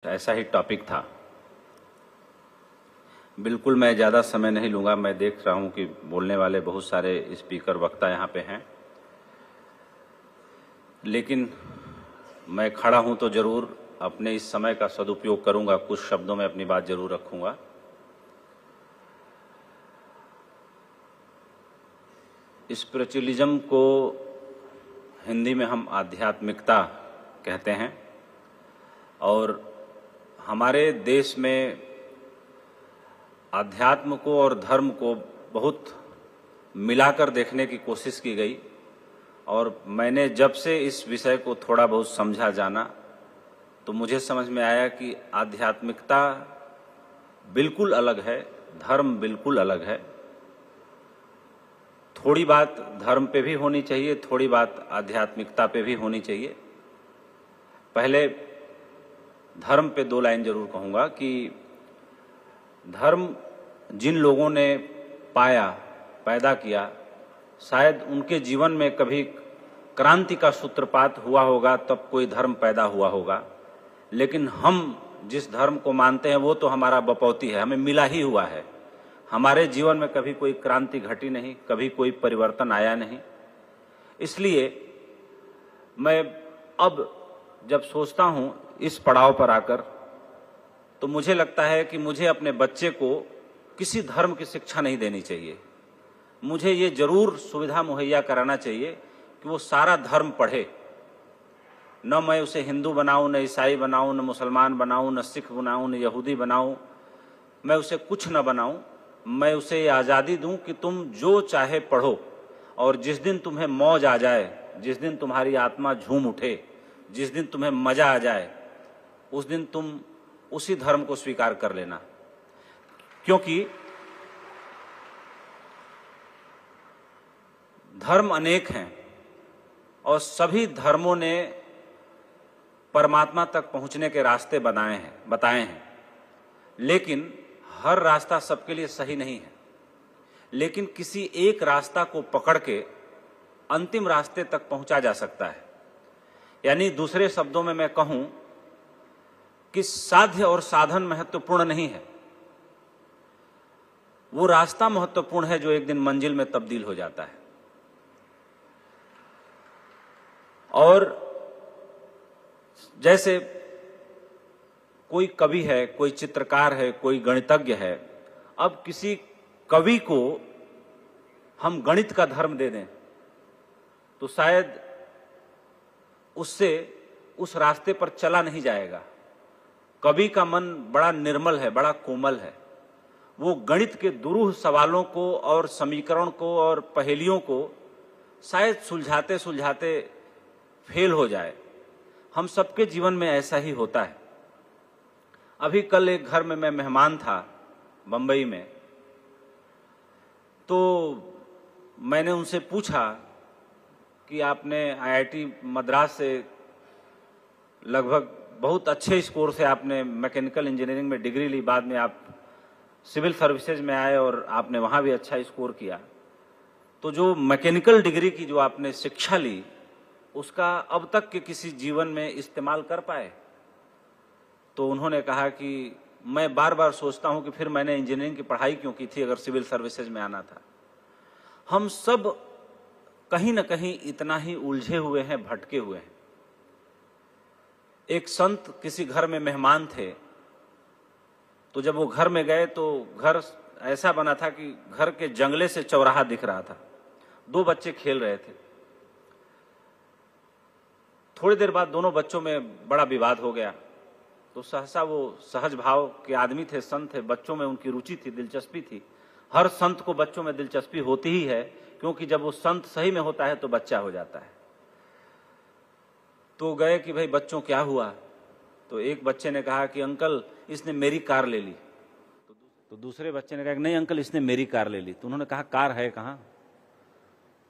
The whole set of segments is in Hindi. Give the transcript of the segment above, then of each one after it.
ऐसा ही टॉपिक था। बिल्कुल मैं ज़्यादा समय नहीं लूँगा। मैं देख रहा हूँ कि बोलने वाले बहुत सारे स्पीकर वक्ता यहाँ पे हैं, लेकिन मैं खड़ा हूँ तो ज़रूर अपने इस समय का सदुपयोग करूँगा। कुछ शब्दों में अपनी बात ज़रूर रखूँगा। स्पिरिचुअलिज्म को हिंदी में हम आध्यात्मिकता कहते हैं, और हमारे देश में आध्यात्म को और धर्म को बहुत मिलाकर देखने की कोशिश की गई। और मैंने जब से इस विषय को थोड़ा बहुत समझा जाना, तो मुझे समझ में आया कि आध्यात्मिकता बिल्कुल अलग है, धर्म बिल्कुल अलग है। थोड़ी बात धर्म पे भी होनी चाहिए, थोड़ी बात आध्यात्मिकता पे भी होनी चाहिए। पहले धर्म पे दो लाइन जरूर कहूँगा कि धर्म जिन लोगों ने पाया, पैदा किया, शायद उनके जीवन में कभी क्रांति का सूत्रपात हुआ होगा, तब कोई धर्म पैदा हुआ होगा। लेकिन हम जिस धर्म को मानते हैं वो तो हमारा बपौती है, हमें मिला ही हुआ है। हमारे जीवन में कभी कोई क्रांति घटी नहीं, कभी कोई परिवर्तन आया नहीं। इसलिए मैं अब जब सोचता हूँ इस पड़ाव पर आकर, तो मुझे लगता है कि मुझे अपने बच्चे को किसी धर्म की शिक्षा नहीं देनी चाहिए। मुझे ये जरूर सुविधा मुहैया कराना चाहिए कि वो सारा धर्म पढ़े। न मैं उसे हिंदू बनाऊं, न ईसाई बनाऊं, न मुसलमान बनाऊं, न सिख बनाऊं, न यहूदी बनाऊं। मैं उसे कुछ न बनाऊं। मैं उसे ये आज़ादी दूं कि तुम जो चाहे पढ़ो, और जिस दिन तुम्हें मौज आ जाए, जिस दिन तुम्हारी आत्मा झूम उठे, जिस दिन तुम्हें मजा आ जाए, उस दिन तुम उसी धर्म को स्वीकार कर लेना। क्योंकि धर्म अनेक हैं और सभी धर्मों ने परमात्मा तक पहुंचने के रास्ते बताए हैं, लेकिन हर रास्ता सबके लिए सही नहीं है। लेकिन किसी एक रास्ता को पकड़ के अंतिम रास्ते तक पहुंचा जा सकता है। यानी दूसरे शब्दों में मैं कहूं कि साध्य और साधन महत्वपूर्ण नहीं है, वो रास्ता महत्वपूर्ण है जो एक दिन मंजिल में तब्दील हो जाता है। और जैसे कोई कवि है, कोई चित्रकार है, कोई गणितज्ञ है। अब किसी कवि को हम गणित का धर्म दे दें तो शायद उससे उस रास्ते पर चला नहीं जाएगा। कवि का मन बड़ा निर्मल है, बड़ा कोमल है। वो गणित के दुरूह सवालों को और समीकरण को और पहेलियों को शायद सुलझाते सुलझाते फेल हो जाए। हम सबके जीवन में ऐसा ही होता है। अभी कल एक घर में मैं मेहमान था बंबई में, तो मैंने उनसे पूछा कि आपने आईआईटी मद्रास से लगभग बहुत अच्छे स्कोर से आपने मैकेनिकल इंजीनियरिंग में डिग्री ली, बाद में आप सिविल सर्विसेज में आए और आपने वहाँ भी अच्छा स्कोर किया। तो जो मैकेनिकल डिग्री की जो आपने शिक्षा ली, उसका अब तक के किसी जीवन में इस्तेमाल कर पाए? तो उन्होंने कहा कि मैं बार बार सोचता हूँ कि फिर मैंने इंजीनियरिंग की पढ़ाई क्यों की थी अगर सिविल सर्विसेज में आना था। हम सब कहीं न कहीं इतना ही उलझे हुए हैं, भटके हुए हैं। एक संत किसी घर में मेहमान थे, तो जब वो घर में गए तो घर ऐसा बना था कि घर के जंगले से चौराहा दिख रहा था। दो बच्चे खेल रहे थे। थोड़ी देर बाद दोनों बच्चों में बड़ा विवाद हो गया। तो सहसा वो सहज भाव के आदमी थे, संत थे, बच्चों में उनकी रुचि थी, दिलचस्पी थी। हर संत को बच्चों में दिलचस्पी होती ही है, क्योंकि जब वो संत सही में होता है तो बच्चा हो जाता है। तो गए कि भाई बच्चों क्या हुआ? तो एक बच्चे ने कहा कि अंकल इसने मेरी कार ले ली। तो दूसरे बच्चे ने कहा कि नहीं अंकल इसने मेरी कार ले ली। तो उन्होंने कहा कार है कहाँ?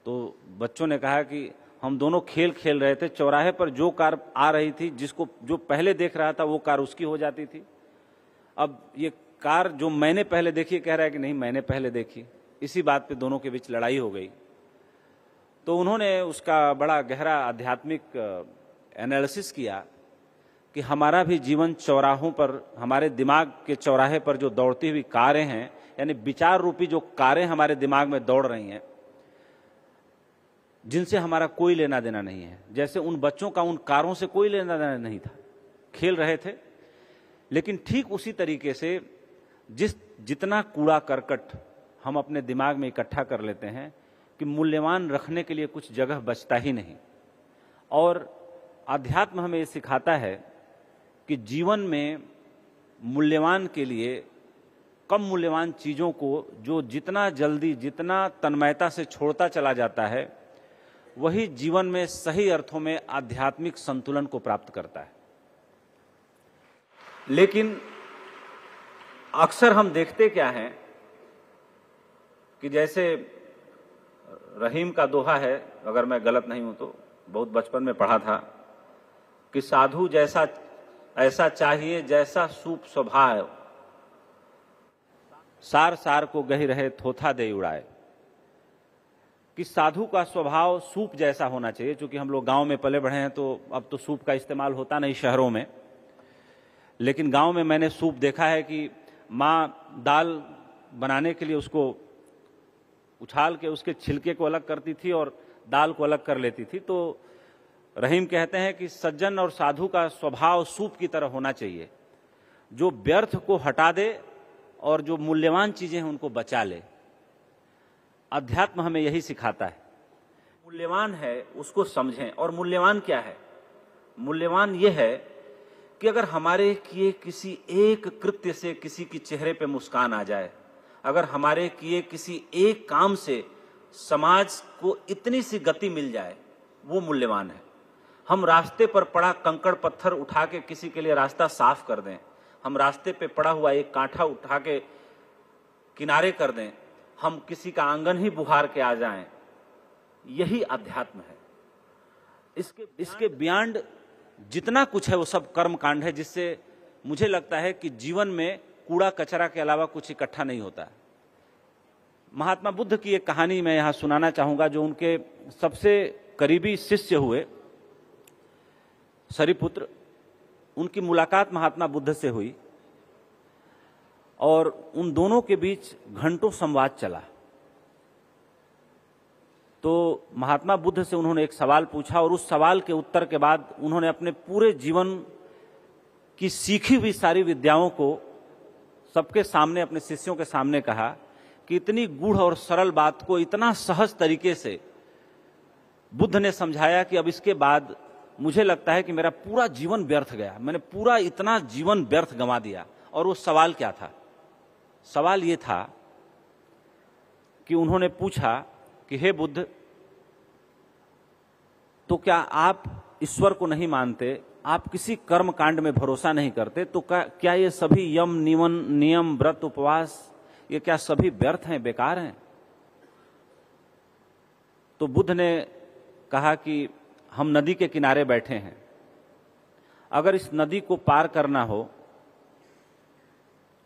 तो बच्चों ने कहा कि हम दोनों खेल खेल रहे थे, चौराहे पर जो कार आ रही थी, जिसको जो पहले देख रहा था वो कार उसकी हो जाती थी। अब ये कार जो मैंने पहले देखी कह रहा है कि नहीं मैंने पहले देखी। इसी बात पे दोनों के बीच लड़ाई हो गई। तो उन्होंने उसका बड़ा गहरा आध्यात्मिक एनालिसिस किया कि हमारा भी जीवन चौराहों पर, हमारे दिमाग के चौराहे पर जो दौड़ती हुई कारें हैं, यानी विचार रूपी जो कारें हमारे दिमाग में दौड़ रही हैं, जिनसे हमारा कोई लेना देना नहीं है। जैसे उन बच्चों का उन कारों से कोई लेना देना नहीं था, खेल रहे थे। लेकिन ठीक उसी तरीके से जितना कूड़ा करकट हम अपने दिमाग में इकट्ठा कर लेते हैं कि मूल्यवान रखने के लिए कुछ जगह बचता ही नहीं। और अध्यात्म हमें ये सिखाता है कि जीवन में मूल्यवान के लिए कम मूल्यवान चीज़ों को जो जितना जल्दी, जितना तन्मयता से छोड़ता चला जाता है, वही जीवन में सही अर्थों में आध्यात्मिक संतुलन को प्राप्त करता है। लेकिन अक्सर हम देखते क्या हैं कि जैसे रहीम का दोहा है, अगर मैं गलत नहीं हूं तो, बहुत बचपन में पढ़ा था कि साधु जैसा ऐसा चाहिए जैसा सूप स्वभाव, सार सार को गही रहे थोथा दे उड़ाए। कि साधु का स्वभाव सूप जैसा होना चाहिए। चूंकि हम लोग गांव में पले बढ़े हैं तो अब तो सूप का इस्तेमाल होता नहीं शहरों में, लेकिन गांव में मैंने सूप देखा है कि माँ दाल बनाने के लिए उसको उछाल के उसके छिलके को अलग करती थी और दाल को अलग कर लेती थी। तो रहीम कहते हैं कि सज्जन और साधु का स्वभाव सूप की तरह होना चाहिए, जो व्यर्थ को हटा दे और जो मूल्यवान चीजें हैं उनको बचा ले। अध्यात्म हमें यही सिखाता है। मूल्यवान है उसको समझें। और मूल्यवान क्या है? मूल्यवान ये है कि अगर हमारे किए किसी एक कृत्य से किसी के चेहरे पे मुस्कान आ जाए, अगर हमारे किए किसी एक काम से समाज को इतनी सी गति मिल जाए, वो मूल्यवान है। हम रास्ते पर पड़ा कंकड़ पत्थर उठा के किसी के लिए रास्ता साफ कर दें, हम रास्ते पे पड़ा हुआ एक कांटा उठा के किनारे कर दें, हम किसी का आंगन ही बुहार के आ जाएं, यही अध्यात्म है। इसके बियॉन्ड जितना कुछ है वो सब कर्म कांड है, जिससे मुझे लगता है कि जीवन में कूड़ा कचरा के अलावा कुछ इकट्ठा नहीं होता। महात्मा बुद्ध की एक कहानी मैं यहां सुनाना चाहूंगा, जो उनके सबसे करीबी शिष्य हुए सरिपुत्र, उनकी मुलाकात महात्मा बुद्ध से हुई और उन दोनों के बीच घंटों संवाद चला। तो महात्मा बुद्ध से उन्होंने एक सवाल पूछा और उस सवाल के उत्तर के बाद उन्होंने अपने पूरे जीवन की सीखी हुई सारी विद्याओं को सबके सामने, अपने शिष्यों के सामने कहा कि इतनी गूढ़ और सरल बात को इतना सहज तरीके से बुद्ध ने समझाया कि अब इसके बाद मुझे लगता है कि मेरा पूरा जीवन व्यर्थ गया, मैंने पूरा इतना जीवन व्यर्थ गंवा दिया। और वो सवाल क्या था? सवाल ये था कि उन्होंने पूछा कि हे बुद्ध, तो क्या आप ईश्वर को नहीं मानते, आप किसी कर्म कांड में भरोसा नहीं करते, तो क्या ये सभी यम नियम व्रत उपवास ये क्या सभी व्यर्थ हैं, बेकार हैं? तो बुद्ध ने कहा कि हम नदी के किनारे बैठे हैं, अगर इस नदी को पार करना हो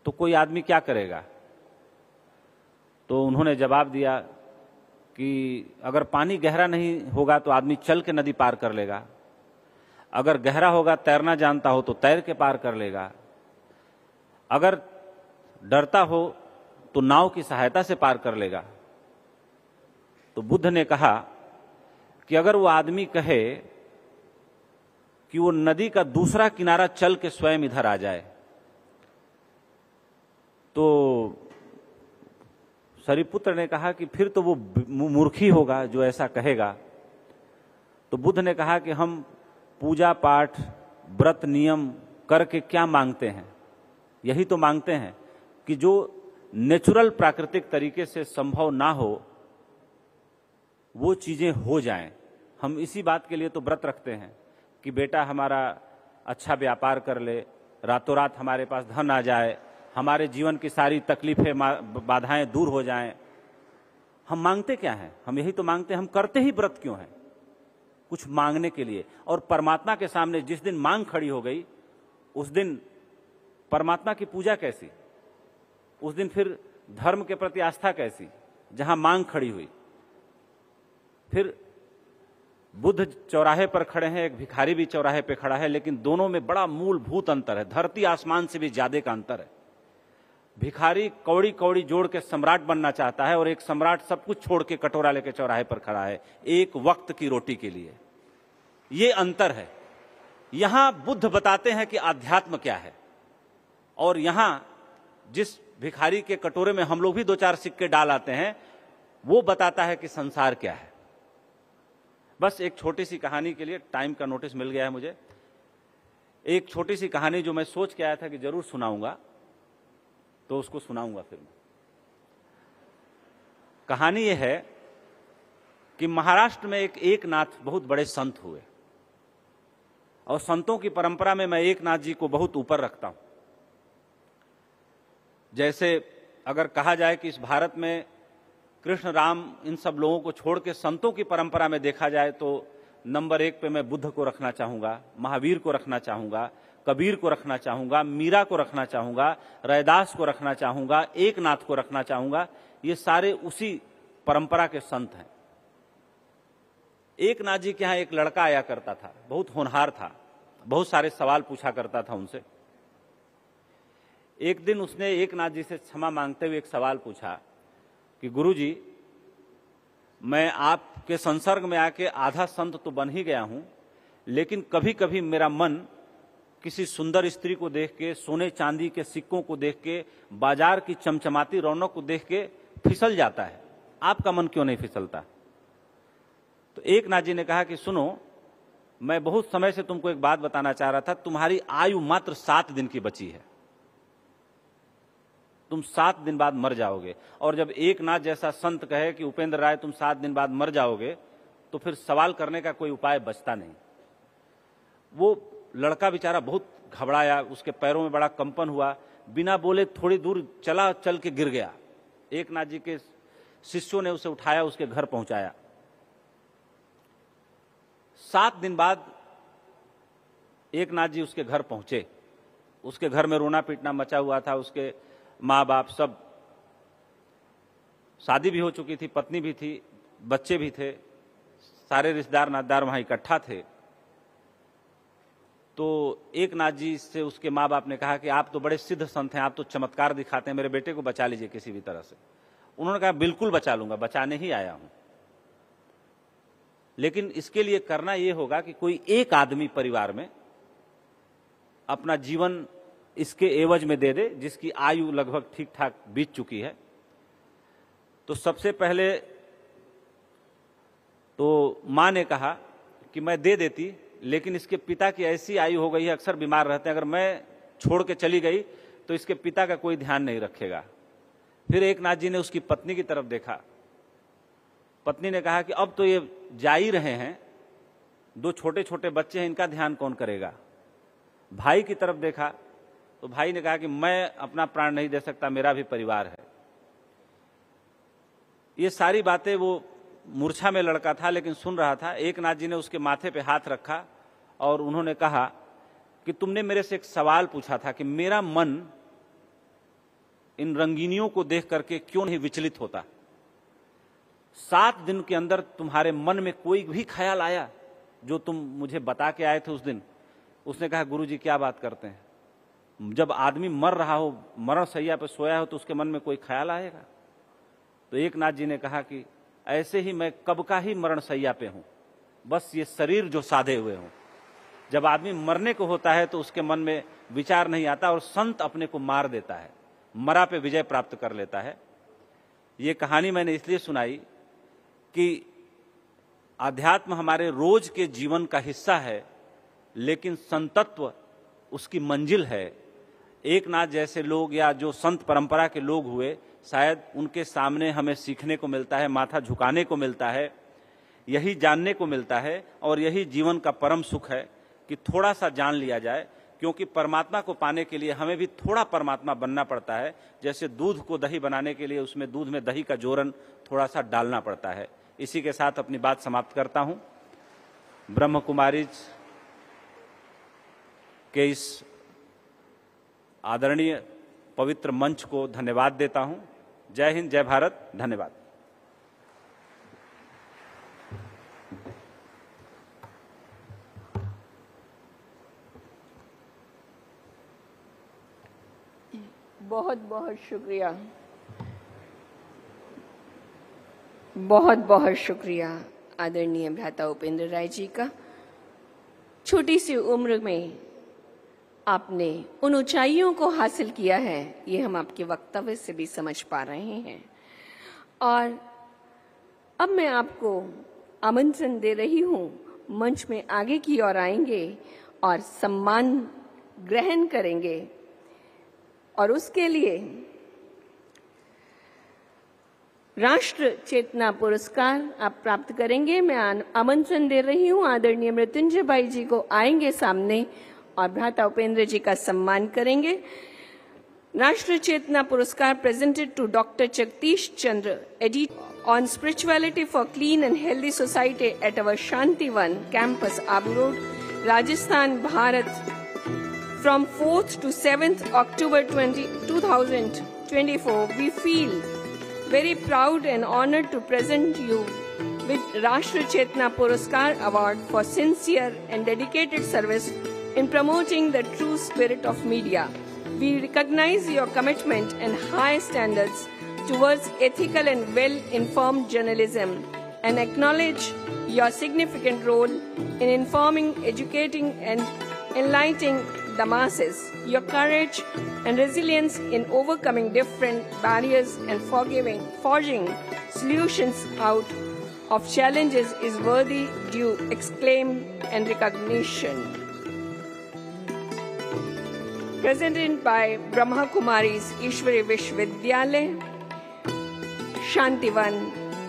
तो कोई आदमी क्या करेगा? तो उन्होंने जवाब दिया कि अगर पानी गहरा नहीं होगा तो आदमी चल के नदी पार कर लेगा, अगर गहरा होगा, तैरना जानता हो तो तैर के पार कर लेगा, अगर डरता हो तो नाव की सहायता से पार कर लेगा। तो बुद्ध ने कहा कि अगर वो आदमी कहे कि वो नदी का दूसरा किनारा चल के स्वयं इधर आ जाए, तो सरिपुत्र ने कहा कि फिर तो वो मूर्खी होगा जो ऐसा कहेगा। तो बुद्ध ने कहा कि हम पूजा पाठ व्रत नियम करके क्या मांगते हैं? यही तो मांगते हैं कि जो नेचुरल प्राकृतिक तरीके से संभव ना हो वो चीजें हो जाएं। हम इसी बात के लिए तो व्रत रखते हैं कि बेटा हमारा अच्छा व्यापार कर ले, रातों रात हमारे पास धन आ जाए, हमारे जीवन की सारी तकलीफें बाधाएं दूर हो जाएं। हम मांगते क्या हैं? हम यही तो मांगते हैं। हम करते ही व्रत क्यों हैं? कुछ मांगने के लिए। और परमात्मा के सामने जिस दिन मांग खड़ी हो गई, उस दिन परमात्मा की पूजा कैसी? उस दिन फिर धर्म के प्रति आस्था कैसी, जहां मांग खड़ी हुई? फिर बुद्ध चौराहे पर खड़े हैं, एक भिखारी भी चौराहे पे खड़ा है, लेकिन दोनों में बड़ा मूलभूत अंतर है, धरती आसमान से भी ज्यादा का अंतर है। भिखारी कौड़ी कौड़ी जोड़ के सम्राट बनना चाहता है और एक सम्राट सब कुछ छोड़ के कटोरा लेके चौराहे पर खड़ा है एक वक्त की रोटी के लिए। ये अंतर है। यहां बुद्ध बताते हैं कि आध्यात्म क्या है, और यहां जिस भिखारी के कटोरे में हम लोग भी 2-4 सिक्के डाल आते हैं, वो बताता है कि संसार क्या है। बस एक छोटी सी कहानी के लिए टाइम का नोटिस मिल गया है मुझे। एक छोटी सी कहानी जो मैं सोच के आया था कि जरूर सुनाऊंगा, तो उसको सुनाऊंगा फिर मैं। कहानी यह है कि महाराष्ट्र में एक एकनाथ बहुत बड़े संत हुए, और संतों की परंपरा में मैं एकनाथ जी को बहुत ऊपर रखता हूं। जैसे अगर कहा जाए कि इस भारत में कृष्ण, राम, इन सब लोगों को छोड़ के संतों की परंपरा में देखा जाए तो नंबर 1 पे मैं बुद्ध को रखना चाहूंगा, महावीर को रखना चाहूंगा, कबीर को रखना चाहूंगा, मीरा को रखना चाहूंगा, रैदास को रखना चाहूंगा, एकनाथ को रखना चाहूंगा। ये सारे उसी परंपरा के संत हैं। एकनाथ जी के यहां एक लड़का आया करता था, बहुत होनहार था, बहुत सारे सवाल पूछा करता था उनसे। एक दिन उसने एकनाथ जी से क्षमा मांगते हुए एक सवाल पूछा कि गुरुजी, मैं आपके संसर्ग में आके आधा संत तो बन ही गया हूं, लेकिन कभी कभी मेरा मन किसी सुंदर स्त्री को देख के, सोने चांदी के सिक्कों को देख के, बाजार की चमचमाती रौनक को देख के फिसल जाता है। आपका मन क्यों नहीं फिसलता? तो एकनाथ जी ने कहा कि सुनो, मैं बहुत समय से तुमको एक बात बताना चाह रहा था। तुम्हारी आयु मात्र 7 दिन की बची है। तुम 7 दिन बाद मर जाओगे। और जब एकनाथ जैसा संत कहे कि उपेंद्र राय तुम 7 दिन बाद मर जाओगे, तो फिर सवाल करने का कोई उपाय बचता नहीं। वो लड़का बेचारा बहुत घबराया, उसके पैरों में बड़ा कंपन हुआ, बिना बोले थोड़ी दूर चल के गिर गया। एकनाथ जी के शिष्यों ने उसे उठाया, उसके घर पहुंचाया। 7 दिन बाद एकनाथ जी उसके घर पहुंचे। उसके घर में रोना पीटना मचा हुआ था। उसके माँ बाप सब, शादी भी हो चुकी थी, पत्नी भी थी, बच्चे भी थे, सारे रिश्तेदार नातेदार वहां इकट्ठा थे। तो एकनाथ जी से उसके माँ बाप ने कहा कि आप तो बड़े सिद्ध संत हैं, आप तो चमत्कार दिखाते हैं, मेरे बेटे को बचा लीजिए किसी भी तरह से। उन्होंने कहा बिल्कुल बचा लूंगा, बचाने ही आया हूं, लेकिन इसके लिए करना यह होगा कि कोई एक आदमी परिवार में अपना जीवन इसके एवज में दे दे, जिसकी आयु लगभग ठीक ठाक बीत चुकी है। तो सबसे पहले तो मां ने कहा कि मैं दे देती, लेकिन इसके पिता की ऐसी आयु हो गई है, अक्सर बीमार रहते हैं, अगर मैं छोड़ के चली गई तो इसके पिता का कोई ध्यान नहीं रखेगा। फिर एकनाथ जी ने उसकी पत्नी की तरफ देखा। पत्नी ने कहा कि अब तो ये जा ही रहे हैं, 2 छोटे छोटे बच्चे हैं, इनका ध्यान कौन करेगा। भाई की तरफ देखा तो भाई ने कहा कि मैं अपना प्राण नहीं दे सकता, मेरा भी परिवार है। ये सारी बातें, वो मूर्छा में लड़का था लेकिन सुन रहा था। एकनाथ जी ने उसके माथे पे हाथ रखा और उन्होंने कहा कि तुमने मेरे से एक सवाल पूछा था कि मेरा मन इन रंगीनियों को देख करके क्यों नहीं विचलित होता। 7 दिन के अंदर तुम्हारे मन में कोई भी ख्याल आया जो तुम मुझे बता के आए थे उस दिन? उसने कहा गुरुजी क्या बात करते हैं, जब आदमी मर रहा हो, मरण शैया पे सोया हो, तो उसके मन में कोई ख्याल आएगा? तो एकनाथ जी ने कहा कि ऐसे ही मैं कब का ही मरण शैया पे हूं, बस ये शरीर जो साधे हुए हूं। जब आदमी मरने को होता है तो उसके मन में विचार नहीं आता, और संत अपने को मार देता है, मरा पे विजय प्राप्त कर लेता है। ये कहानी मैंने इसलिए सुनाई कि आध्यात्म हमारे रोज के जीवन का हिस्सा है, लेकिन संतत्व उसकी मंजिल है। एकनाथ जैसे लोग या जो संत परंपरा के लोग हुए, शायद उनके सामने हमें सीखने को मिलता है, माथा झुकाने को मिलता है, यही जानने को मिलता है, और यही जीवन का परम सुख है कि थोड़ा सा जान लिया जाए, क्योंकि परमात्मा को पाने के लिए हमें भी थोड़ा परमात्मा बनना पड़ता है। जैसे दूध को दही बनाने के लिए उसमें दूध में दही का जोरन थोड़ा सा डालना पड़ता है। इसी के साथ अपनी बात समाप्त करता हूं। ब्रह्म कुमारीज के इस आदरणीय पवित्र मंच को धन्यवाद देता हूं। जय हिंद, जय भारत, धन्यवाद। बहुत बहुत शुक्रिया, बहुत बहुत शुक्रिया आदरणीय भ्राता उपेंद्र राय जी का। छोटी सी उम्र में आपने उन ऊंचाइयों को हासिल किया है, ये हम आपके वक्तव्य से भी समझ पा रहे हैं। और अब मैं आपको आमंत्रण दे रही हूं, मंच में आगे की ओर आएंगे और सम्मान ग्रहण करेंगे। और उसके लिए राष्ट्र चेतना पुरस्कार आप प्राप्त करेंगे। मैं आमंत्रण दे रही हूं, आदरणीय मृत्युंजय भाई जी को आएंगे सामने और भ्राता उपेंद्र जी का सम्मान करेंगे। Rashtra Chetna Puraskar presented to doctor Jagdish Chandra edit on spirituality for clean and healthy society at our Shantivan campus Abu Road, Rajasthan, Bharat, from 4th to 7th October 2024. We feel very proud and honored to present you with Rashtra Chetna Puraskar Award for sincere and dedicated service in promoting the true spirit of media. We recognize your commitment and high standards towards ethical and well-informed journalism and acknowledge your significant role in informing, educating, and enlightening the masses. Your courage and resilience in overcoming different barriers and forging solutions out of challenges is worthy due acclaim and recognition. Presented by Brahma Kumaris Ishwari Vishwavidyalaya, Shantivan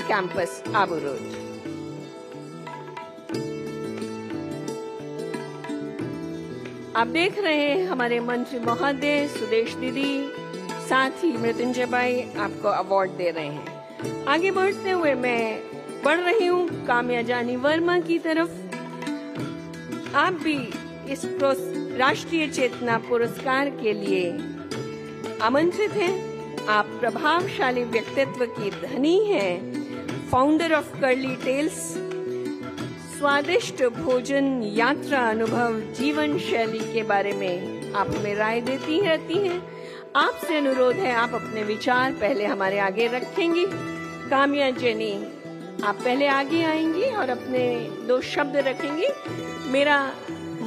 Campus, Abu Road. आप देख रहे हैं हमारे मंत्री महोदय, सुदेश दीदी, साथ ही मृत्युंजय भाई आपको अवार्ड दे रहे हैं। आगे बढ़ते हुए मैं बढ़ रही हूँ काम्या जानी वर्मा की तरफ। आप भी इस राष्ट्रीय चेतना पुरस्कार के लिए आमंत्रित हैं। आप प्रभावशाली व्यक्तित्व की धनी हैं, फाउंडर ऑफ कर्ली टेल्स, स्वादिष्ट भोजन, यात्रा अनुभव, जीवन शैली के बारे में आप हमें राय देती रहती हैं। आपसे अनुरोध है, आप अपने विचार पहले हमारे आगे रखेंगी। काम्या जैनी, आप पहले आगे आएंगी और अपने 2 शब्द रखेंगी। मेरा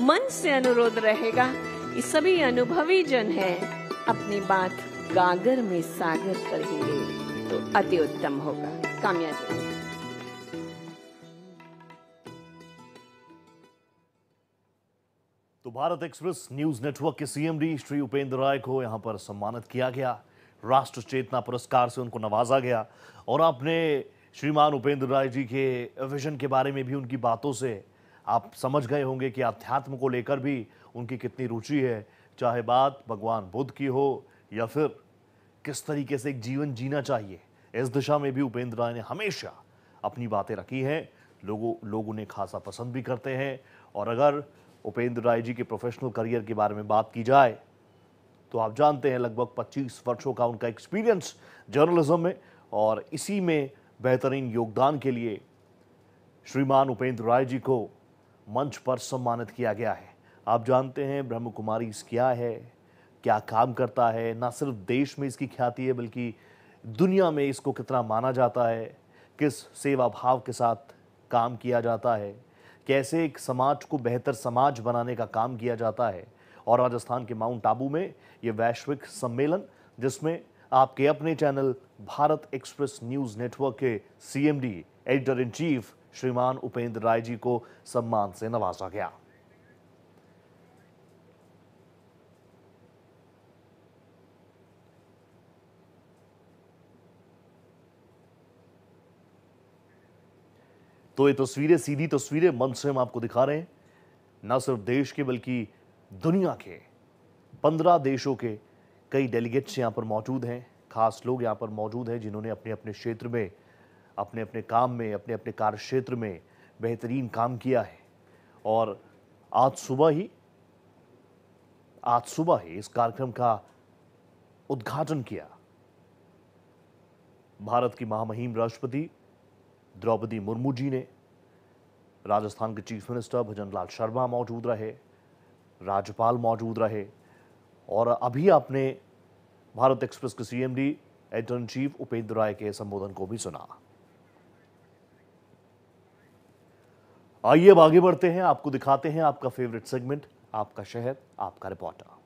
मन से अनुरोध रहेगा कि सभी अनुभवी जन हैं, अपनी बात गागर में सागर करेंगे तो अति उत्तम होगा। काम्या जैनी। तो भारत एक्सप्रेस न्यूज नेटवर्क के सीएमडी श्री उपेंद्र राय को यहां पर सम्मानित किया गया, राष्ट्र चेतना पुरस्कार से उनको नवाजा गया। और आपने श्रीमान उपेंद्र राय जी के विजन के बारे में भी, उनकी बातों से आप समझ गए होंगे कि अध्यात्म को लेकर भी उनकी कितनी रुचि है। चाहे बात भगवान बुद्ध की हो या फिर किस तरीके से एक जीवन जीना चाहिए, इस दिशा में भी उपेंद्र राय ने हमेशा अपनी बातें रखी हैं। लोग उन्हें खासा पसंद भी करते हैं। और अगर उपेंद्र राय जी के प्रोफेशनल करियर के बारे में बात की जाए तो आप जानते हैं लगभग 25 वर्षों का उनका एक्सपीरियंस जर्नलिज्म में, और इसी में बेहतरीन योगदान के लिए श्रीमान उपेंद्र राय जी को मंच पर सम्मानित किया गया है। आप जानते हैं ब्रह्म कुमारीज क्या है, क्या काम करता है। न सिर्फ देश में इसकी ख्याति है बल्कि दुनिया में इसको कितना माना जाता है, किस सेवा भाव के साथ काम किया जाता है, कैसे एक समाज को बेहतर समाज बनाने का काम किया जाता है। और राजस्थान के माउंट आबू में ये वैश्विक सम्मेलन, जिसमें आपके अपने channel Bharat express news network के सीएमडी एडिटर इन चीफ श्रीमान उपेंद्र राय जी को सम्मान से नवाजा गया। तो ये तस्वीरें, सीधी तस्वीरें मंच से हम आपको दिखा रहे हैं। न सिर्फ देश के बल्कि दुनिया के 15 देशों के कई डेलीगेट्स यहाँ पर मौजूद हैं, खास लोग यहाँ पर मौजूद हैं जिन्होंने अपने अपने क्षेत्र में, अपने अपने काम में, अपने अपने कार्य क्षेत्र में बेहतरीन काम किया है। और आज सुबह ही इस कार्यक्रम का उद्घाटन किया भारत की महामहिम राष्ट्रपति द्रौपदी मुर्मू जी ने। राजस्थान के चीफ मिनिस्टर भजनलाल शर्मा मौजूद रहे, राज्यपाल मौजूद रहे। और अभी आपने भारत एक्सप्रेस के CMD editor in chief Upendra Rai के संबोधन को भी सुना। आइए अब आगे बढ़ते हैं, आपको दिखाते हैं आपका फेवरेट सेगमेंट, आपका शहर आपका रिपोर्टर।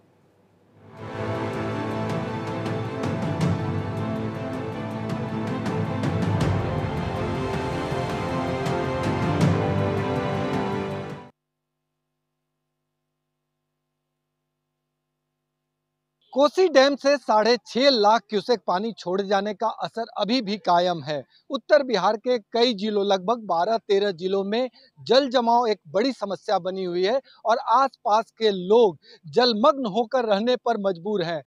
कोसी डैम से 6.5 लाख क्यूसेक पानी छोड़े जाने का असर अभी भी कायम है। उत्तर बिहार के कई जिलों, लगभग 12-13 जिलों में जल जमाव एक बड़ी समस्या बनी हुई है और आसपास के लोग जलमग्न होकर रहने पर मजबूर हैं।